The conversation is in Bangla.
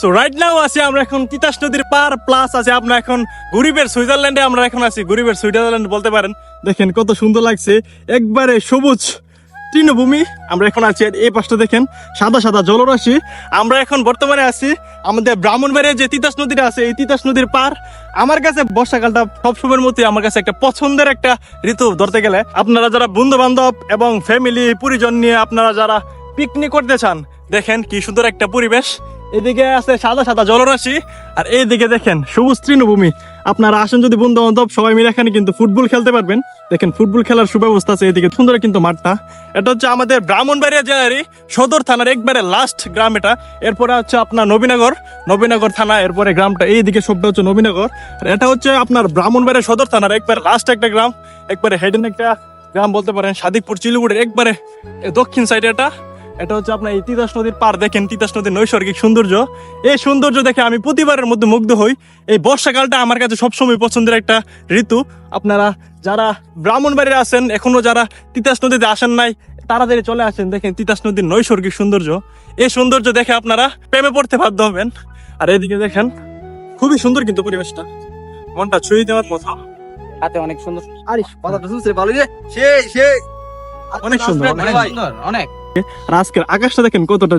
সো রাইট নাও আছি আমরা এখন তিতাস নদীর পার, প্লাস আছে আমরা এখন গরিবের সুইজারল্যান্ডে। আমরা এখন আছি গরিবের সুইজারল্যান্ড বলতে পারেন। দেখেন কত সুন্দর লাগছে, একবারে সবুজ তৃণভূমি। আমরা এখন আছি এই পাশটা দেখেন সাদা সাদা জলরাশি। আমরা এখন বর্তমানে আছি আমাদের ব্রাহ্মণবাড়িয়া যে তিতাস নদীটা আছে, এই তিতাস নদীর পার। আমার কাছে বর্ষাকালটা সবসময়ের মতোই আমার কাছে একটা পছন্দের একটা ঋতু ধরতে গেলে। আপনারা যারা বন্ধু বান্ধব এবং ফ্যামিলি পরিজন নিয়ে আপনারা যারা পিকনিক করতে চান, দেখেন কি সুন্দর একটা পরিবেশ। এদিকে আছে সাদা সাদা জলরাশি, আর এইদিকে দেখেন সবুজ তৃণভূমি। আপনারা আসেন যদি বন্ধু বান্ধব সবাই মিলে, এখানে কিন্তু ফুটবল খেলতে পারবেন। দেখেন ফুটবল খেলার সুব্যবস্থা আছে এদিকে, সুন্দর কিন্তু মাঠটা। এটা হচ্ছে আমাদের ব্রাহ্মণবাড়িয়া জেলারই সদর থানার একবারে লাস্ট গ্রাম এটা। এরপরে হচ্ছে আপনার নবীনগর থানা, এরপরে গ্রামটা এইদিকে সবটা হচ্ছে নবীনগর। আর এটা হচ্ছে আপনার ব্রাহ্মণবাড়িয়া সদর থানার একবারে লাস্ট একটা গ্রাম, একবারে হেডেন একটা গ্রাম বলতে পারেন। সাদিকপুর চিলিগুড়ের একবারে দক্ষিণ সাইডে এটা। এটা হচ্ছে আপনার এই তিতাস নদীর পার। দেখেন তিতাস নদীর নৈসর্গিক সৌন্দর্য, এই সৌন্দর্য দেখে আমি প্রতিবারের মধ্যে মুগ্ধ হই। এই বর্ষাকালটা আমার কাছে সবসময় পছন্দের একটা ঋতু। আপনারা যারা ব্রাহ্মণবাড়ির আছেন, এখনো যারা তিতাস নদীতে আসেন নাই, তাড়াতাড়ি চলে আসেন। দেখেন তিতাস নদীর নৈসর্গিক সৌন্দর্য, এই সৌন্দর্য দেখে আপনারা প্রেমে পড়তে বাধ্য হবেন। আর এইদিকে দেখেন খুবই সুন্দর কিন্তু পরিবেশটা, মনটা ছুঁয়ে দেওয়ার মতো। হাতে অনেক সুন্দর। আরে কথাটা শুনছে ভালো রে, সেই অনেক সুন্দর, অনেক সুন্দর, অনেক। আর আজকের আকাশটা দেখেন কতটা